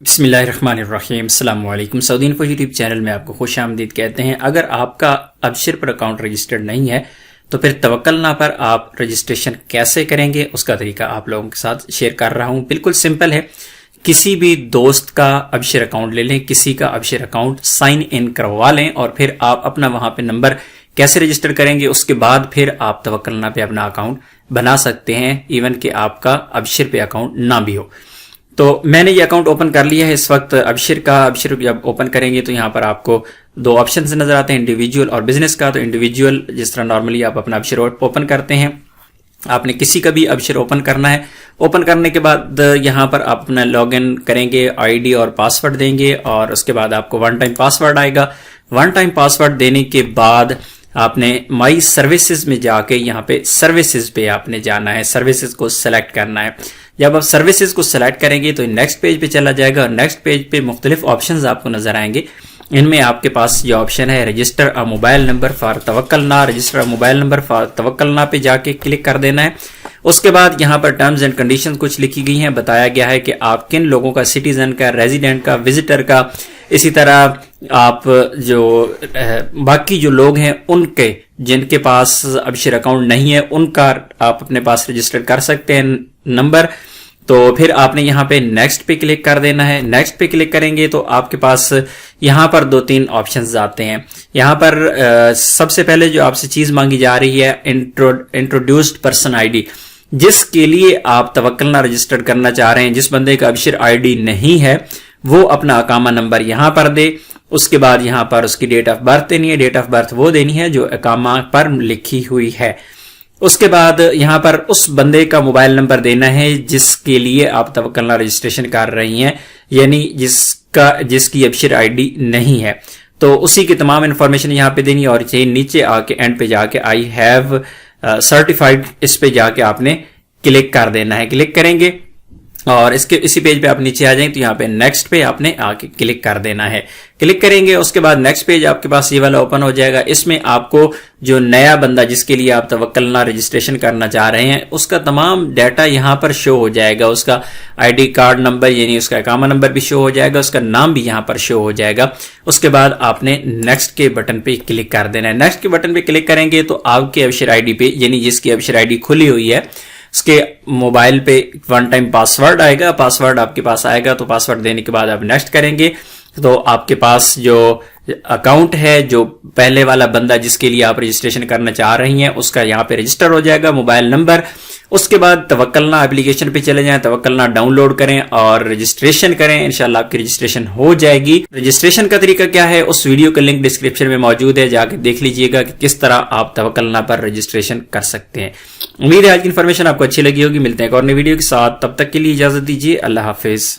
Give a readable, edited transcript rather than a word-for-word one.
बिस्मिल्लाहिर्रहमानिर्रहीम अस्सलाम वालेकुम। सऊदी इन्फो यूट्यूब चैनल में आपको खुश आमदीद कहते हैं। अगर आपका अबशिर पर अकाउंट रजिस्टर्ड नहीं है तो फिर तवक्कलना पर आप रजिस्ट्रेशन कैसे करेंगे उसका तरीका आप लोगों के साथ शेयर कर रहा हूं। बिल्कुल सिंपल है। किसी भी दोस्त का अबशिर अकाउंट ले लें, किसी का अबशिर अकाउंट साइन इन करवा लें और फिर आप अपना वहां पे नंबर कैसे रजिस्टर करेंगे उसके बाद फिर आप तवक्कलना पे अपना अकाउंट बना सकते हैं, इवन कि आपका अबशिर पे अकाउंट ना भी हो। तो मैंने ये अकाउंट ओपन कर लिया है इस वक्त अबशिर का। अबशिर जब ओपन करेंगे तो यहाँ पर आपको दो ऑप्शन नजर आते हैं, इंडिविजुअल और बिजनेस का। तो इंडिविजुअल जिस तरह नॉर्मली आप अपना अबशिर ओपन करते हैं, आपने किसी का भी अबशिर ओपन करना है। ओपन करने के बाद यहाँ पर आप अपना लॉगिन करेंगे, आईडी और पासवर्ड देंगे और उसके बाद आपको वन टाइम पासवर्ड आएगा। वन टाइम पासवर्ड देने के बाद आपने माई सर्विसेज में जाके यहाँ पे सर्विसेज पे आपने जाना है, सर्विसेज को सिलेक्ट करना है। जब आप सर्विसेज को सिलेक्ट करेंगे तो नेक्स्ट पेज पे चला जाएगा और नेक्स्ट पेज पे मुख्तलिफ ऑप्शंस आपको नजर आएंगे। इनमें आपके पास जो ऑप्शन है register a mobile number for Tawakkalna, register a mobile number for Tawakkalna पे जाके क्लिक कर देना है। उसके बाद यहाँ पर टर्म्स एंड कंडीशंस कुछ लिखी गई हैं, बताया गया है कि आप किन लोगों का, सिटीजन का, रेजिडेंट का, विजिटर का, इसी तरह आप जो बाकी जो लोग हैं उनके जिनके पास अबशिर अकाउंट नहीं है उनका आप अपने पास रजिस्टर कर सकते हैं नंबर। तो फिर आपने यहाँ पे नेक्स्ट पे क्लिक कर देना है। नेक्स्ट पे क्लिक करेंगे तो आपके पास यहाँ पर दो तीन ऑप्शंस आते हैं। यहाँ पर सबसे पहले जो आपसे चीज मांगी जा रही है इंट्रोड्यूस्ड पर्सन आईडी, जिसके लिए आप तवक्कलना रजिस्टर करना चाह रहे हैं, जिस बंदे का अबशिर आईडी नहीं है वो अपना अकामा नंबर यहां पर दे। उसके बाद यहां पर उसकी डेट ऑफ बर्थ देनी है, डेट ऑफ बर्थ वो देनी है जो अकामा पर लिखी हुई है। उसके बाद यहां पर उस बंदे का मोबाइल नंबर देना है जिसके लिए आप तवक्कलना रजिस्ट्रेशन कर रही हैं, यानी जिसकी अबशिर आईडी नहीं है। तो उसी की तमाम इंफॉर्मेशन यहां पे देनी और नीचे आके एंड पे जाके आई हैव सर्टिफाइड इस पे जाके आपने क्लिक कर देना है। क्लिक करेंगे और इसी पेज पे आप नीचे आ जाएंगे तो यहाँ पे नेक्स्ट पे आपने आके क्लिक कर देना है। क्लिक करेंगे उसके बाद नेक्स्ट पेज आपके पास ये वाला ओपन हो जाएगा। इसमें आपको जो नया बंदा जिसके लिए आप तवक्कलना रजिस्ट्रेशन करना चाह रहे हैं उसका तमाम डाटा यहाँ पर शो हो जाएगा। उसका आईडी कार्ड नंबर यानी उसका अकामा नंबर भी शो हो जाएगा, उसका नाम भी यहाँ पर शो हो जाएगा। उसके बाद आपने नेक्स्ट के बटन पे क्लिक कर देना है। नेक्स्ट के बटन पे क्लिक करेंगे तो आपके अबशिर आईडी पे यानी जिसकी अबशिर आईडी खुली हुई है उसके मोबाइल पे वन टाइम पासवर्ड आएगा। पासवर्ड आपके पास आएगा तो पासवर्ड देने के बाद आप नेक्स्ट करेंगे तो आपके पास जो अकाउंट है, जो पहले वाला बंदा जिसके लिए आप रजिस्ट्रेशन करना चाह रही हैं उसका यहाँ पे रजिस्टर हो जाएगा, मोबाइल नंबर। उसके बाद तवक्कलना एप्लीकेशन पे चले जाएं, तवक्कलना डाउनलोड करें और रजिस्ट्रेशन करें। इंशाल्लाह आपकी रजिस्ट्रेशन हो जाएगी। रजिस्ट्रेशन का तरीका क्या है उस वीडियो का लिंक डिस्क्रिप्शन में मौजूद है, जाके देख लीजिएगा कि किस तरह आप तवक्कलना पर रजिस्ट्रेशन कर सकते हैं। उम्मीद है आज की इन्फॉर्मेशन आपको अच्छी लगी होगी। मिलते हैं एक और नई वीडियो के साथ, तब तक के लिए इजाजत दीजिए। अल्लाह हाफिज।